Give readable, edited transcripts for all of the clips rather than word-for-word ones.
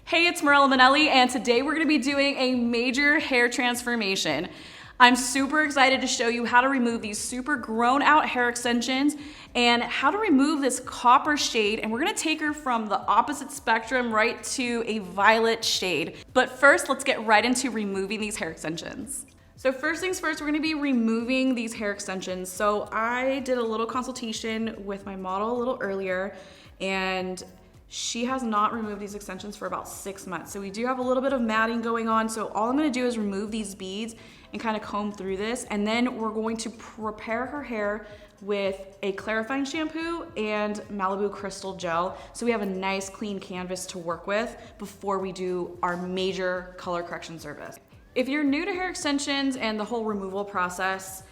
Hey, it's Marella Manelli, and today we're gonna be doing a major hair transformation. I'm super excited to show you how to remove these super grown out hair extensions and how to remove this copper shade, and we're gonna take her from the opposite spectrum right to a violet shade. But first, let's get right into removing these hair extensions. So first things first, we're gonna be removing these hair extensions. So I did a little consultation with my model a little earlier, and she has not removed these extensions for about 6 months. So we do have a little bit of matting going on. So all I'm gonna do is remove these beads and kind of comb through this. And then we're going to prepare her hair with a clarifying shampoo and Malibu crystal gel. So we have a nice clean canvas to work with before we do our major color correction service. If you're new to hair extensions and the whole removal process,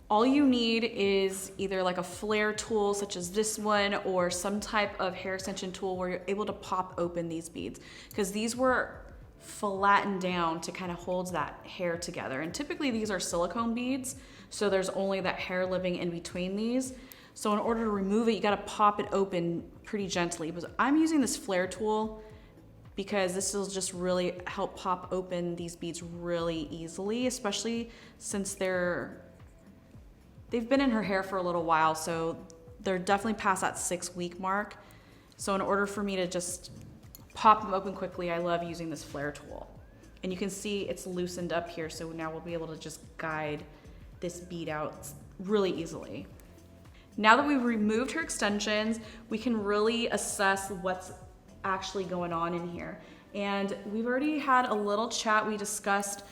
all you need is either like a flare tool such as this one or some type of hair extension tool where you're able to pop open these beads, because these were flattened down to kind of hold that hair together. And typically these are silicone beads, so there's only that hair living in between these. So in order to remove it, you gotta pop it open pretty gently. But I'm using this flare tool because this will just really help pop open these beads really easily, especially since they've been in her hair for a little while, so they're definitely past that 6-week mark. So in order for me to just pop them open quickly, I love using this flare tool. And you can see it's loosened up here, so now we'll be able to just guide this bead out really easily. Now that we've removed her extensions, we can really assess what's actually going on in here. And we've already had a little chat. We discussed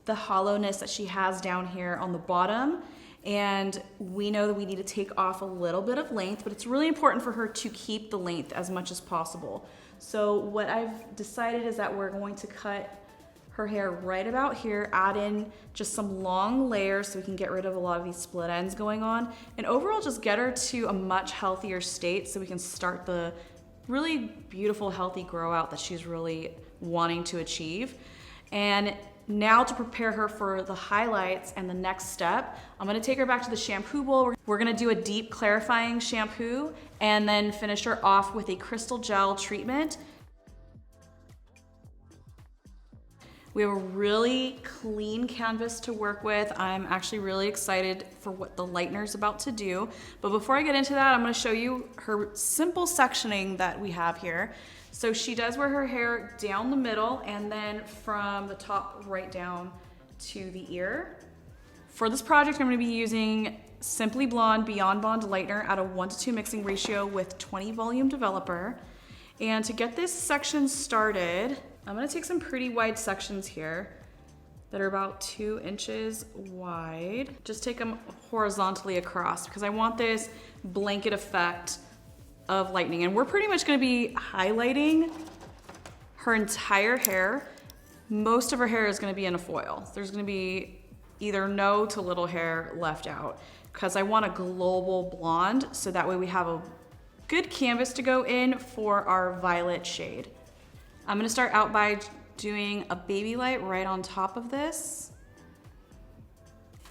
the hollowness that she has down here on the bottom. And we know that we need to take off a little bit of length, but it's really important for her to keep the length as much as possible. So what I've decided is that we're going to cut her hair right about here, add in just some long layers so we can get rid of a lot of these split ends going on, and overall just get her to a much healthier state so we can start the really beautiful, healthy grow out that she's really wanting to achieve. And now to prepare her for the highlights and the next step, I'm gonna take her back to the shampoo bowl. We're gonna do a deep clarifying shampoo and then finish her off with a crystal gel treatment. We have a really clean canvas to work with. I'm actually really excited for what the Lightener is about to do. But before I get into that, I'm gonna show you her simple sectioning that we have here. So she does wear her hair down the middle and then from the top right down to the ear. For this project, I'm gonna be using Simply Blonde Beyond Bond Lightener at a 1:2 mixing ratio with 20 volume developer. And to get this section started, I'm gonna take some pretty wide sections here that are about 2 inches wide. Just take them horizontally across because I want this blanket effect of lightening. And we're pretty much gonna be highlighting her entire hair. Most of her hair is gonna be in a foil. There's gonna be either no to little hair left out because I want a global blonde, so that way we have a good canvas to go in for our violet shade. I'm gonna start out by doing a baby light right on top of this.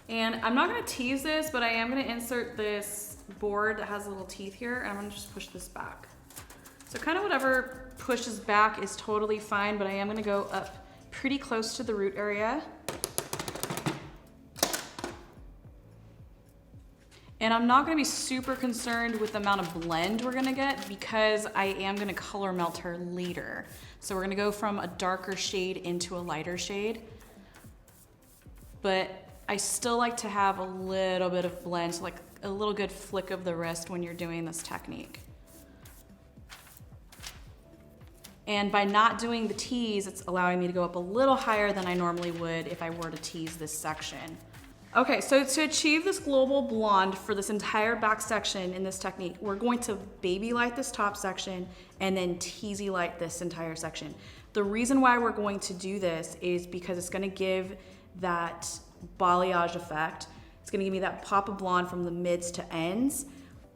And I'm not gonna tease this, but I am gonna insert this board that has little teeth here, and I'm gonna just push this back. So kind of whatever pushes back is totally fine, but I am gonna go up pretty close to the root area. And I'm not gonna be super concerned with the amount of blend we're gonna get because I am gonna color melt her later. So we're gonna go from a darker shade into a lighter shade. But I still like to have a little bit of blend, so like a little good flick of the wrist when you're doing this technique. And by not doing the tease, it's allowing me to go up a little higher than I normally would if I were to tease this section. Okay, so to achieve this global blonde for this entire back section in this technique, we're going to baby light this top section and then teasy light this entire section. The reason why we're going to do this is because it's gonna give that balayage effect. It's gonna give me that pop of blonde from the mids to ends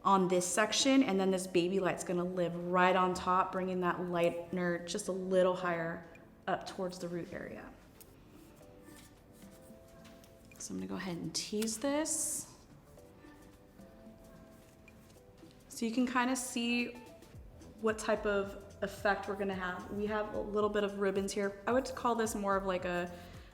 on this section, and then this baby light's gonna live right on top, bringing that lightener just a little higher up towards the root area. So I'm gonna go ahead and tease this. So you can kind of see what type of effect we're gonna have. We have a little bit of ribbons here. I would call this more of like a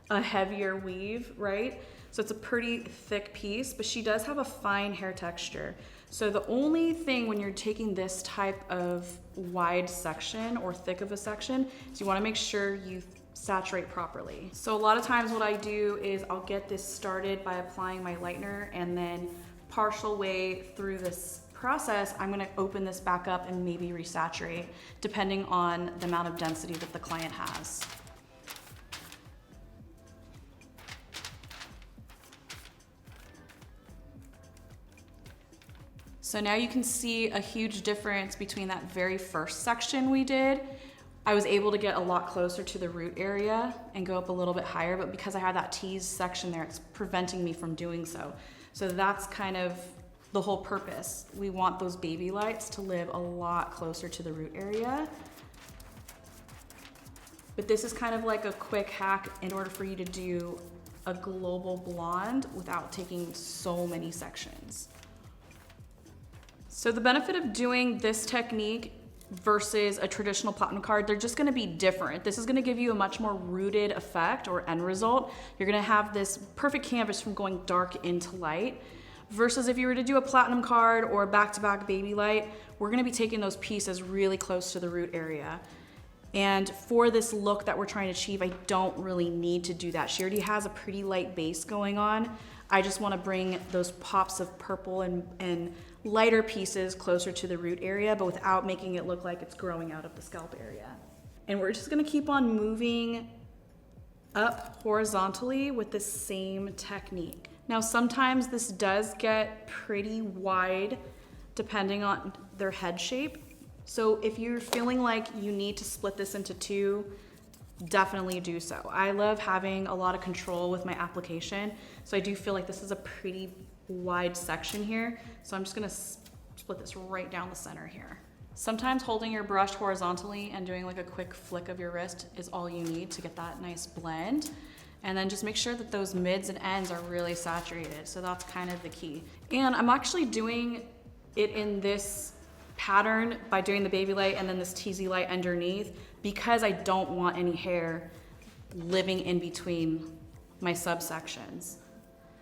heavier weave, right? So it's a pretty thick piece, but she does have a fine hair texture. So the only thing when you're taking this type of wide section or thick of a section is you wanna make sure you saturate properly. So a lot of times what I do is I'll get this started by applying my lightener, and then partial way through this process, I'm gonna open this back up and maybe resaturate, depending on the amount of density that the client has. So now you can see a huge difference between that very first section we did. I was able to get a lot closer to the root area and go up a little bit higher, but because I have that teased section there, it's preventing me from doing so. So that's kind of the whole purpose. We want those baby lights to live a lot closer to the root area. But this is kind of like a quick hack in order for you to do a global blonde without taking so many sections. So the benefit of doing this technique versus a traditional platinum card, they're just gonna be different. This is gonna give you a much more rooted effect or end result. You're gonna have this perfect canvas from going dark into light, versus if you were to do a platinum card or a back-to-back baby light, we're gonna be taking those pieces really close to the root area. And for this look that we're trying to achieve, I don't really need to do that. She already has a pretty light base going on. I just wanna bring those pops of purple and lighter pieces closer to the root area, but without making it look like it's growing out of the scalp area. And we're just gonna keep on moving up horizontally with the same technique. Now, sometimes this does get pretty wide depending on their head shape. So if you're feeling like you need to split this into two, definitely do so. I love having a lot of control with my application, so I do feel like this is a pretty wide section here. So I'm just gonna split this right down the center here. Sometimes holding your brush horizontally and doing like a quick flick of your wrist is all you need to get that nice blend. And then just make sure that those mids and ends are really saturated. So that's kind of the key. And I'm actually doing it in this pattern by doing the baby light and then this teasy light underneath, because I don't want any hair living in between my subsections.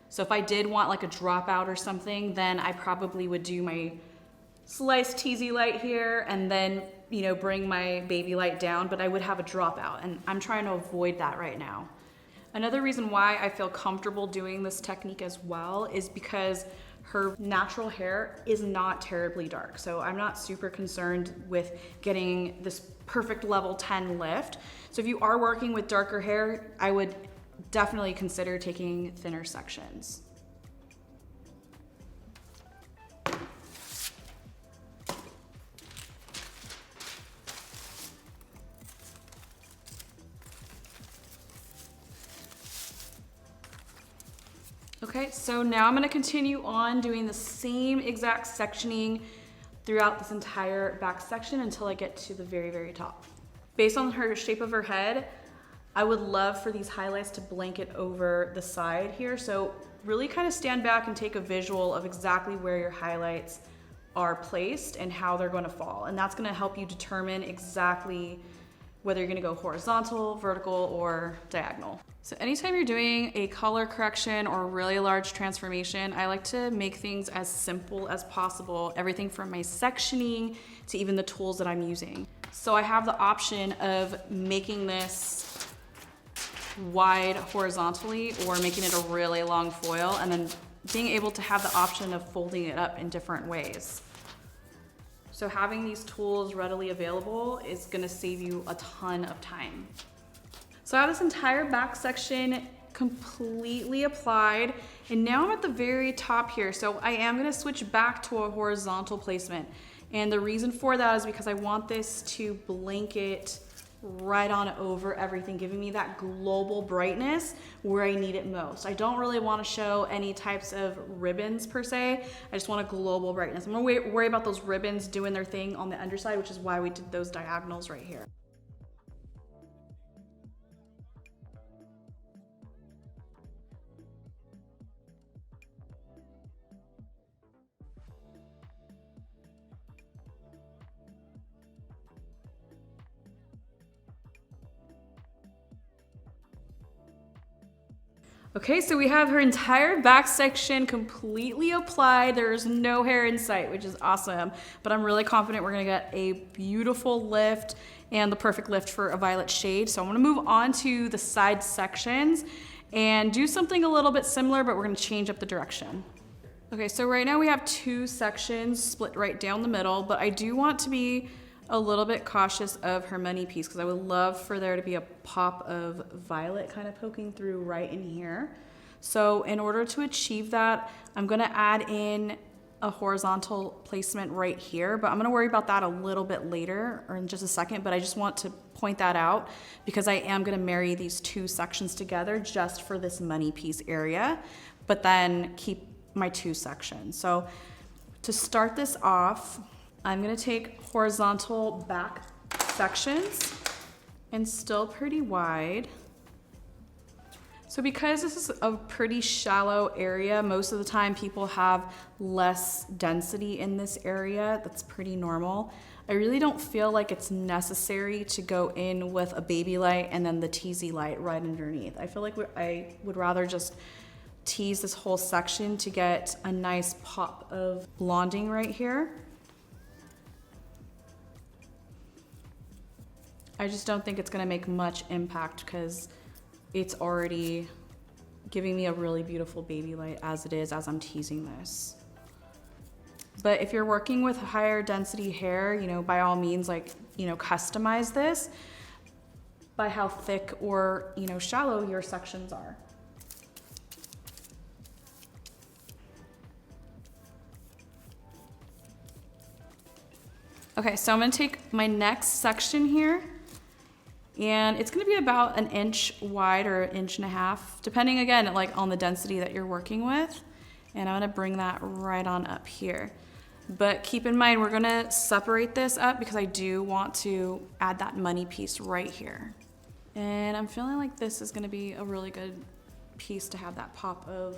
So if I did want like a dropout or something, then I probably would do my sliced teasy light here and then, you know, bring my baby light down, but I would have a dropout, and I'm trying to avoid that right now. Another reason why I feel comfortable doing this technique as well is because her natural hair is not terribly dark. So I'm not super concerned with getting this perfect level 10 lift. So if you are working with darker hair, I would definitely consider taking thinner sections. Okay, so now I'm gonna continue on doing the same exact sectioning throughout this entire back section until I get to the very, very top. Based on her shape of her head, I would love for these highlights to blanket over the side here. So really kind of stand back and take a visual of exactly where your highlights are placed and how they're going to fall. And that's going to help you determine exactly whether you're going to go horizontal, vertical, or diagonal. So anytime you're doing a color correction or a really large transformation, I like to make things as simple as possible. Everything from my sectioning to even the tools that I'm using. So I have the option of making this wide horizontally or making it a really long foil, and then being able to have the option of folding it up in different ways. So having these tools readily available is gonna save you a ton of time. So I have this entire back section completely applied, and now I'm at the very top here. So I am gonna switch back to a horizontal placement. And the reason for that is because I want this to blanket right on over everything, giving me that global brightness where I need it most. I don't really want to show any types of ribbons per se. I just want a global brightness. I'm gonna worry about those ribbons doing their thing on the underside, which is why we did those diagonals right here. Okay, so we have her entire back section completely applied. There's no hair in sight, which is awesome. But I'm really confident we're gonna get a beautiful lift and the perfect lift for a violet shade. So I'm gonna move on to the side sections and do something a little bit similar, but we're gonna change up the direction. Okay, so right now we have 2 sections split right down the middle, but I do want to be a little bit cautious of her money piece because I would love for there to be a pop of violet kind of poking through right in here. So in order to achieve that, I'm gonna add in a horizontal placement right here, but I'm gonna worry about that a little bit later or in just a second, but I just want to point that out because I am gonna marry these 2 sections together just for this money piece area, but then keep my 2 sections. So to start this off, I'm gonna take horizontal back sections and still pretty wide. So because this is a pretty shallow area, most of the time people have less density in this area. That's pretty normal. I really don't feel like it's necessary to go in with a baby light and then the teasy light right underneath. I feel like I would rather just tease this whole section to get a nice pop of blonding right here. I just don't think it's gonna make much impact because it's already giving me a really beautiful baby light as it is as I'm teasing this. But if you're working with higher density hair, you know, by all means, like, you know, customize this by how thick or, you know, shallow your sections are. Okay, so I'm gonna take my next section here, and it's gonna be about 1 inch wide or 1.5 inches, depending again, like on the density that you're working with. And I'm gonna bring that right on up here. But keep in mind, we're gonna separate this up because I do want to add that money piece right here. And I'm feeling like this is gonna be a really good piece to have that pop of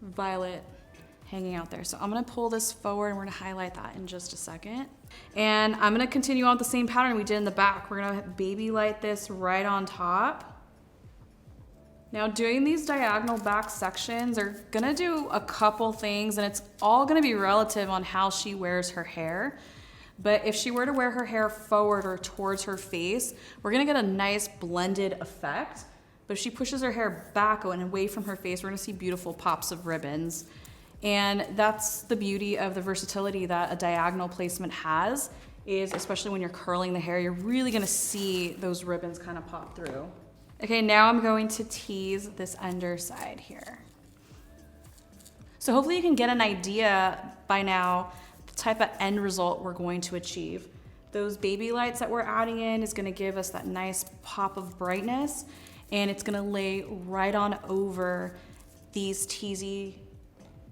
violet hanging out there. So I'm gonna pull this forward and we're gonna highlight that in just a second. And I'm gonna continue on with the same pattern we did in the back. We're gonna baby light this right on top. Now doing these diagonal back sections are gonna do a couple things, and it's all gonna be relative on how she wears her hair. But if she were to wear her hair forward or towards her face, we're gonna get a nice blended effect. But if she pushes her hair back and away from her face, we're gonna see beautiful pops of ribbons. And that's the beauty of the versatility that a diagonal placement has, is especially when you're curling the hair, you're really gonna see those ribbons kind of pop through. Okay, now I'm going to tease this underside here. So hopefully you can get an idea by now the type of end result we're going to achieve. Those baby lights that we're adding in is gonna give us that nice pop of brightness, and it's gonna lay right on over these teasy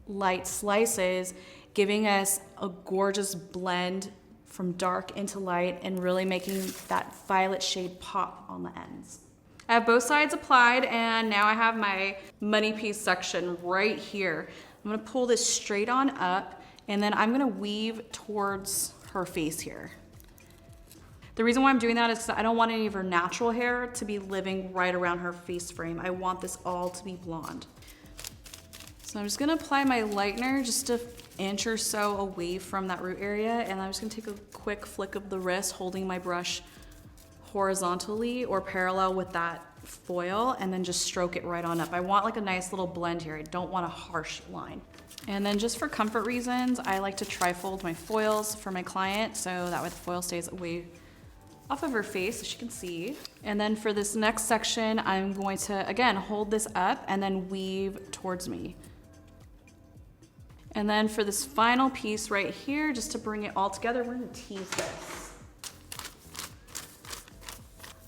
light slices, giving us a gorgeous blend from dark into light and really making that violet shade pop on the ends. I have both sides applied, and now I have my money piece section right here. I'm gonna pull this straight on up, and then I'm gonna weave towards her face here. The reason why I'm doing that is because I don't want any of her natural hair to be living right around her face frame. I want this all to be blonde. So I'm just gonna apply my lightener just an inch or so away from that root area, and I'm just gonna take a quick flick of the wrist, holding my brush horizontally or parallel with that foil, and then just stroke it right on up. I want like a nice little blend here. I don't want a harsh line. And then just for comfort reasons, I like to tri-fold my foils for my client, so that way the foil stays away off of her face so she can see. And then for this next section, I'm going to, again, hold this up and then weave towards me. And then for this final piece right here, just to bring it all together, we're gonna tease this.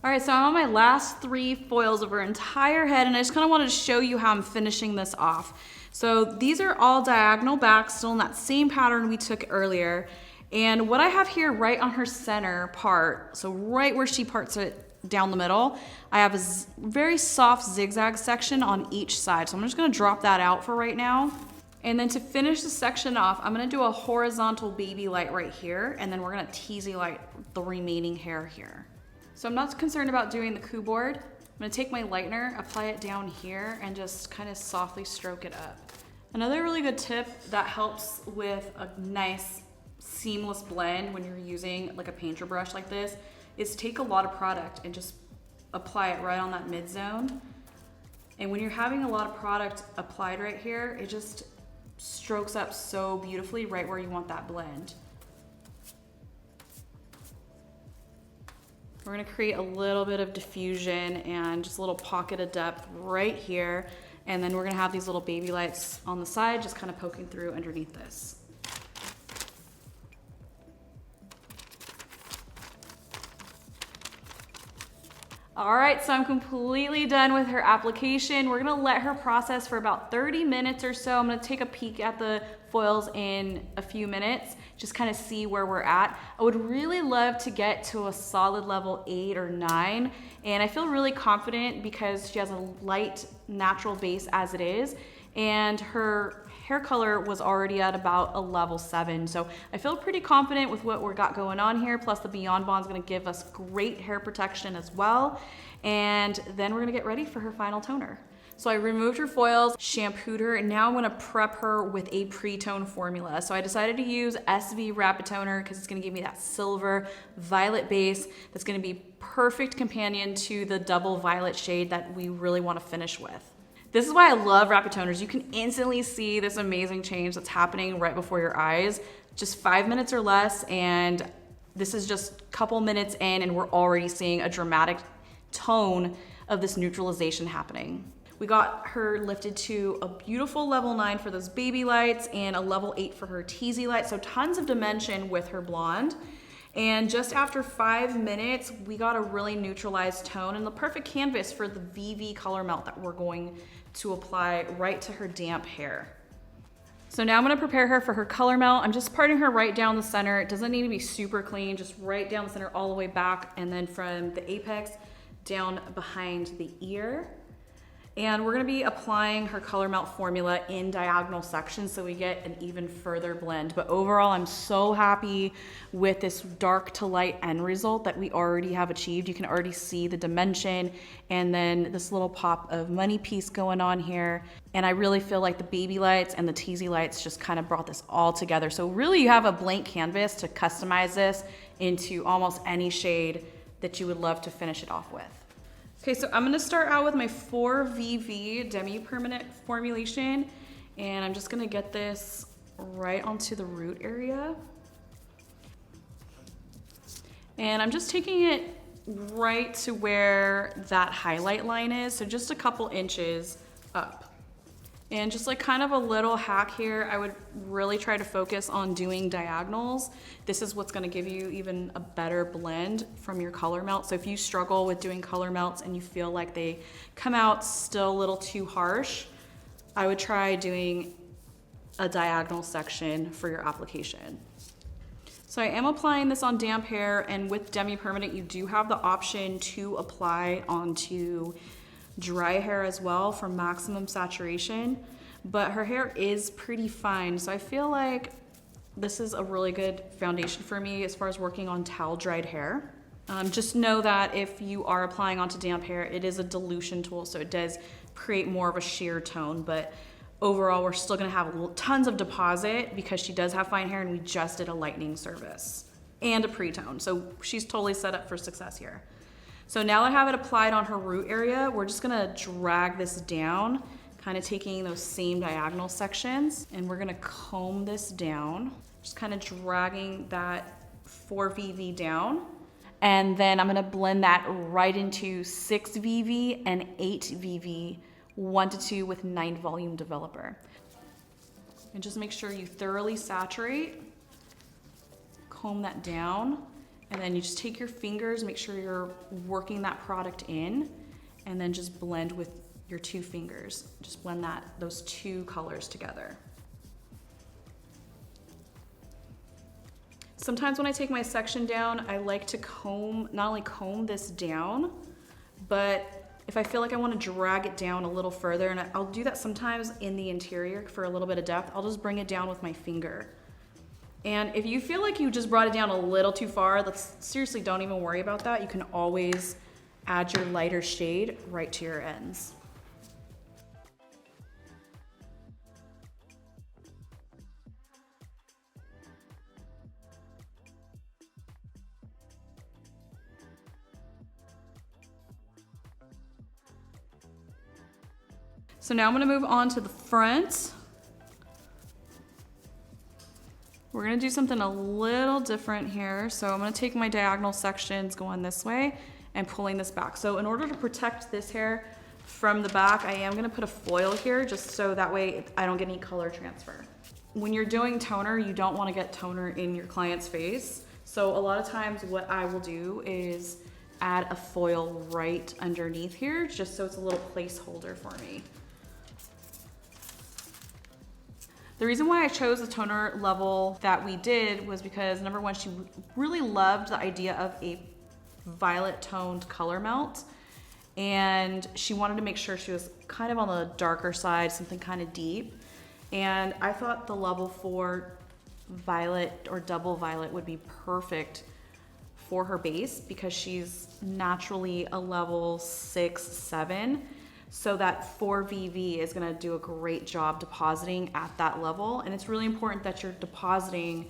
All right, so I'm on my last 3 foils of her entire head, and I just kind of wanted to show you how I'm finishing this off. So these are all diagonal back, still in that same pattern we took earlier. And what I have here right on her center part, so right where she parts it down the middle, I have a very soft zigzag section on each side. So I'm just gonna drop that out for right now. And then to finish the section off, I'm gonna do a horizontal baby light right here, and then we're gonna teasy light the remaining hair here. So I'm not concerned about doing the coup board. I'm gonna take my lightener, apply it down here, and just kind of softly stroke it up. Another really good tip that helps with a nice seamless blend when you're using like a painter brush like this is take a lot of product and just apply it right on that mid zone. And when you're having a lot of product applied right here, it just strokes up so beautifully right where you want that blend. We're gonna create a little bit of diffusion and just a little pocket of depth right here. And then we're gonna have these little baby lights on the side, just kind of poking through underneath this. All right, so I'm completely done with her application. We're gonna let her process for about 30 minutes or so. I'm gonna take a peek at the foils in a few minutes, just kind of see where we're at. I would really love to get to a solid level 8 or 9, and I feel really confident because she has a light natural base as it is, and her hair color was already at about a level 7. So I feel pretty confident with what we've got going on here. Plus the Beyond Bond's gonna give us great hair protection as well. And then we're gonna get ready for her final toner. So I removed her foils, shampooed her, and now I'm gonna prep her with a pre-tone formula. So I decided to use SV Rapid Toner because it's gonna give me that silver violet base that's gonna be perfect companion to the double violet shade that we really wanna finish with. This is why I love rapid toners. You can instantly see this amazing change that's happening right before your eyes. Just 5 minutes or less, and this is just a couple minutes in and we're already seeing a dramatic tone of this neutralization happening. We got her lifted to a beautiful level 9 for those baby lights and a level 8 for her teasy light. So tons of dimension with her blonde. And just after 5 minutes, we got a really neutralized tone and the perfect canvas for the VV color melt that we're going to apply right to her damp hair. So now I'm gonna prepare her for her color melt. I'm just parting her right down the center. It doesn't need to be super clean, just right down the center all the way back, and then from the apex down behind the ear. And we're gonna be applying her color melt formula in diagonal sections so we get an even further blend. But overall, I'm so happy with this dark to light end result that we already have achieved. You can already see the dimension and then this little pop of money piece going on here. And I really feel like the baby lights and the teasy lights just kind of brought this all together. So really you have a blank canvas to customize this into almost any shade that you would love to finish it off with. Okay, so I'm gonna start out with my 4VV demi-permanent formulation, and I'm just gonna get this right onto the root area. And I'm just taking it right to where that highlight line is, so just a couple inches up. And just like kind of a little hack here, I would really try to focus on doing diagonals. This is what's gonna give you even a better blend from your color melt. So if you struggle with doing color melts and you feel like they come out still a little too harsh, I would try doing a diagonal section for your application. So I am applying this on damp hair, and with demi-permanent, you do have the option to apply onto dry hair as well for maximum saturation, but her hair is pretty fine, so I feel like this is a really good foundation for me as far as working on towel dried hair. Just know that if you are applying onto damp hair, it is a dilution tool, so it does create more of a sheer tone, but overall we're still gonna have tons of deposit because she does have fine hair and we just did a lightening service and a pre-tone, so she's totally set up for success here. So now that I have it applied on her root area, we're just gonna drag this down, kind of taking those same diagonal sections, and we're gonna comb this down, just kind of dragging that 4VV down. And then I'm gonna blend that right into 6VV and 8VV, 1 to 2 with 9 volume developer. And just make sure you thoroughly saturate, comb that down. And then you just take your fingers, make sure you're working that product in, and then just blend with your 2 fingers. Just blend those 2 colors together. Sometimes when I take my section down, I like to not only comb this down, but if I feel like I want to drag it down a little further, and I'll do that sometimes in the interior for a little bit of depth, I'll just bring it down with my finger. And if you feel like you just brought it down a little too far, seriously, don't even worry about that. You can always add your lighter shade right to your ends. So now I'm gonna move on to the front. We're gonna do something a little different here. So I'm gonna take my diagonal sections going this way and pulling this back. So in order to protect this hair from the back, I am gonna put a foil here just so that way I don't get any color transfer. When you're doing toner, you don't wanna get toner in your client's face. So a lot of times what I will do is add a foil right underneath here just so it's a little placeholder for me. The reason why I chose the toner level that we did was because number one, she really loved the idea of a violet toned color melt. And she wanted to make sure she was kind of on the darker side, something kind of deep. And I thought the level 4 violet or double violet would be perfect for her base because she's naturally a level 6, 7. So that 4VV is gonna do a great job depositing at that level. And it's really important that you're depositing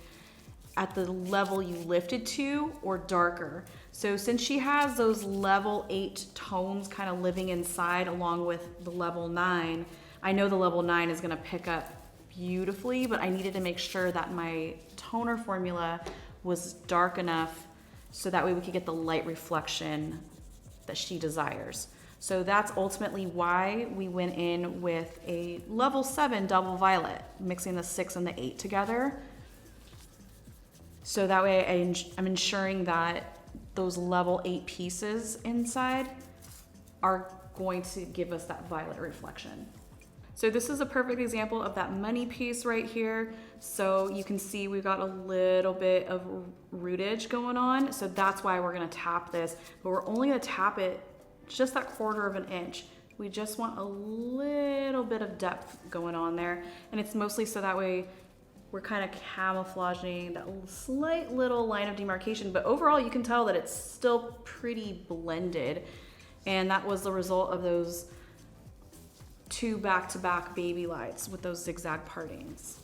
at the level you lifted to or darker. So since she has those level 8 tones kind of living inside along with the level 9, I know the level 9 is gonna pick up beautifully, but I needed to make sure that my toner formula was dark enough so that way we could get the light reflection that she desires. So that's ultimately why we went in with a level 7 double violet, mixing the 6 and the 8 together. So that way I'm ensuring that those level 8 pieces inside are going to give us that violet reflection. So this is a perfect example of that money piece right here. So you can see we've got a little bit of rootage going on. So that's why we're gonna tap this, but we're only gonna tap it just that 1/4 of an inch. We just want a little bit of depth going on there. And it's mostly so that way we're kind of camouflaging that slight little line of demarcation, but overall you can tell that it's still pretty blended. And that was the result of those 2 back-to-back baby lights with those zigzag partings.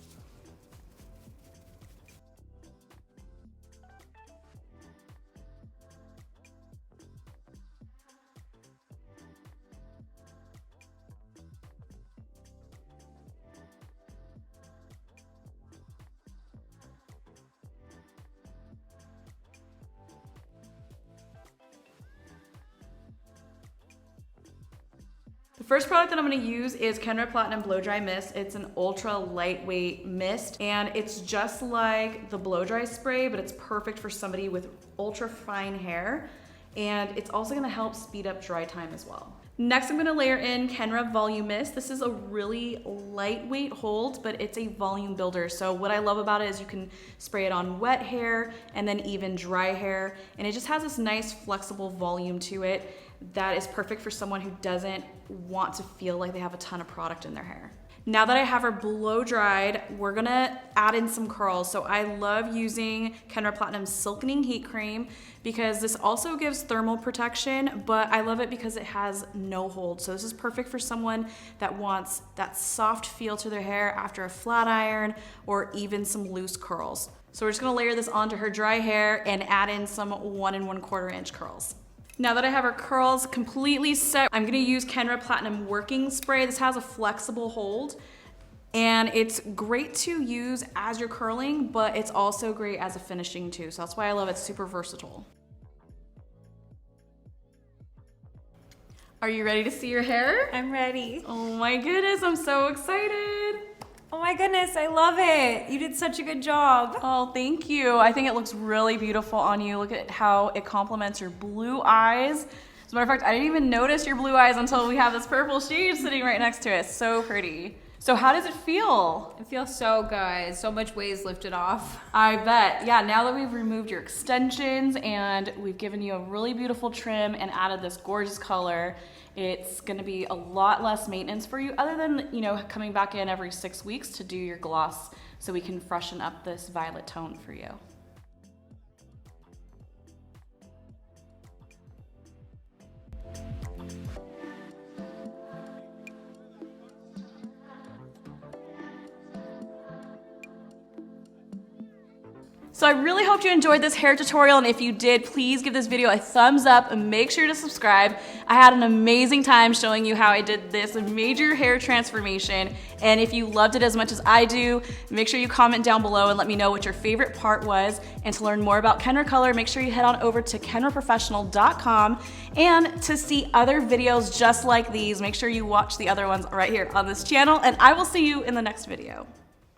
The first product that I'm gonna use is Kenra Platinum Blow Dry Mist. It's an ultra lightweight mist, and it's just like the blow dry spray, but it's perfect for somebody with ultra fine hair. And it's also gonna help speed up dry time as well. Next, I'm gonna layer in Kenra Volume Mist. This is a really lightweight hold, but it's a volume builder. So what I love about it is you can spray it on wet hair and then even dry hair. And it just has this nice flexible volume to it that is perfect for someone who doesn't want to feel like they have a ton of product in their hair. Now that I have her blow dried, we're gonna add in some curls. So I love using Kenra Platinum Silkening Heat Cream because this also gives thermal protection, but I love it because it has no hold. So this is perfect for someone that wants that soft feel to their hair after a flat iron or even some loose curls. So we're just gonna layer this onto her dry hair and add in some 1 1/4 inch curls. Now that I have her curls completely set, I'm gonna use Kenra Platinum Working Spray. This has a flexible hold and it's great to use as you're curling, but it's also great as a finishing too. So that's why I love it, it's super versatile. Are you ready to see your hair? I'm ready. Oh my goodness, I'm so excited. Oh my goodness, I love it. You did such a good job. Oh, thank you. I think it looks really beautiful on you. Look at how it complements your blue eyes. As a matter of fact, I didn't even notice your blue eyes until we have this purple shade sitting right next to it. So pretty. So how does it feel? It feels so good. So much weight is lifted off. I bet. Yeah, now that we've removed your extensions and we've given you a really beautiful trim and added this gorgeous color, it's gonna be a lot less maintenance for you other than, you know, coming back in every 6 weeks to do your gloss so we can freshen up this violet tone for you. So I really hope you enjoyed this hair tutorial, and if you did, please give this video a thumbs up and make sure to subscribe. I had an amazing time showing you how I did this major hair transformation, and if you loved it as much as I do, make sure you comment down below and let me know what your favorite part was. And to learn more about Kenra Color, make sure you head on over to kenraprofessional.com, and to see other videos just like these, make sure you watch the other ones right here on this channel, and I will see you in the next video.